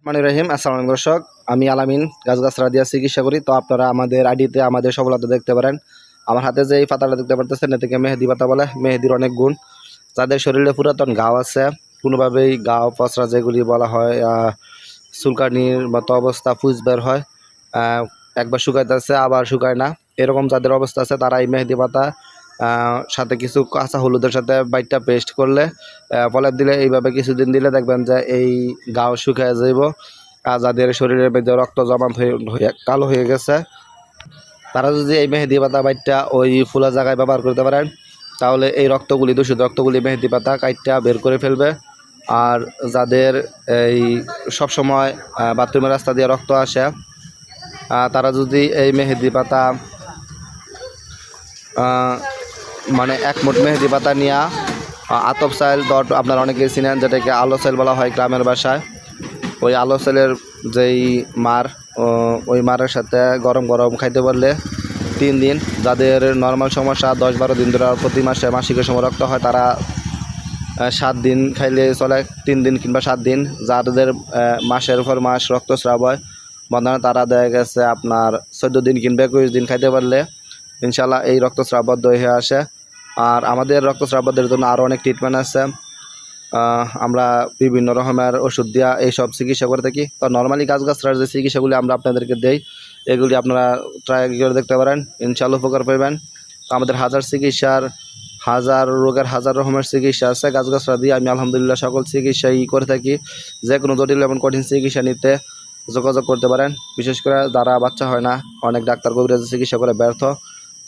মানে রহিম আসসালামু আলাইকুম দর্শক, আমি আলামিন গাছগাছরা দিয়ে চিকিৎসা করি। তো আপনারা আমাদের আইডিতে আমাদের সফলতা দেখতে পারেন। আমার হাতে যে এই পাতাটা দেখতে পারতেছেন এটাকে মেহেদি পাতা বলে। মেহেদির অনেক গুণ। যাদের শরীরে পুরাতন ঘাও আছে, কোনোভাবেই ঘাও পচরা যেগুলি বলা হয়, চুলকানির মতো অবস্থা, ফুজ বের হয়, একবার শুকাইতেছে আবার শুকায় না, এরকম যাদের অবস্থা আছে তারা এই মেহেদি পাতা সাথে কিছু কাঁচা হলুদের সাথে বাইটটা পেস্ট করলে প্রলেপ দিলে, এইভাবে কিছুদিন দিলে দেখবেন যে এই ঘাও শুকায় যাইব। আর যাদের শরীরের মধ্যে রক্ত জমাট হয়ে কালো হয়ে গেছে, তারা যদি এই মেহেদি পাতা বাইটটা ওই ফুলা জায়গায় ব্যবহার করতে পারেন, তাহলে এই রক্তগুলি, দূষিত রক্তগুলি মেহেদি পাতা কাইটটা বের করে ফেলবে। আর যাদের এই সবসময় বাথরুমের রাস্তা দিয়ে রক্ত আসে, তারা যদি এই মেহেদি পাতা মানে এক মুঠ মেহেদি পাতা নিয়ে আতপ চাইল ডট, আপনারা অনেকেই চিনেন যেটাকে আলো চাইল বলা হয় গ্রামের ভাষায়, ওই আলো চাইলের যেই মার, ওই মারের সাথে গরম গরম খাইতে পারলে 3 দিন, যাদের নর্মাল সমস্যা 10-12 দিন ধরে প্রতি মাসে মাসিকের সময় রক্ত হয়, তারা 7 দিন খাইলে চলে, 3 দিন কিংবা 7 দিন। যাদের মাসের পর মাস রক্তস্রাব হয় বন্ধনে, তারা দেখা গেছে আপনার 14 দিন কিংবা 21 দিন খাইতে পারলে ইনশাল্লাহ এই রক্তস্রাব বন্ধ হয়ে আসে। আর আমাদের রক্তস্রাব বন্ধের জন্য আরও অনেক ট্রিটমেন্ট আছে। আমরা বিভিন্ন রকমের ওষুধ দিয়া এইসব চিকিৎসা করে থাকি। তো নর্মালি গাছগাছরার যে চিকিৎসাগুলি আমরা আপনাদেরকে দেই, এগুলি আপনারা ট্রাই করে দেখতে পারেন, ইনশাল্লাহ উপকার পাবেন। তো আমাদের হাজার রোগের হাজার রকমের চিকিৎসা আছে গাছগাছরা দিয়ে। আমি আলহামদুলিল্লাহ সকল চিকিৎসাই করে থাকি। যে কোনো জটিল এবং কঠিন চিকিৎসা নিতে যোগাযোগ করতে পারেন। বিশেষ করে যারা বাচ্চা হয় না, অনেক ডাক্তার কবিরাজ চিকিৎসা করে ব্যর্থ,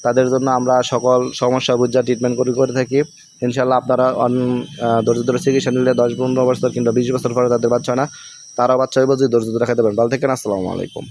তাদের জন্য আমরা সকল সমস্যা বুঝা ট্রিটমেন্ট করে থাকি। ইনশাল্লাহ আপনারা ধৈর্য ধরে চিকিৎসা নিলে 10-15 বছর কিংবা 20 বছর পরে তাদের বাচ্চা হয় না, তারা বাচ্চা হইব যদি ধৈর্য ধরে খাইতে পারেন। ভালো থাকেন, আসসালামু আলাইকুম।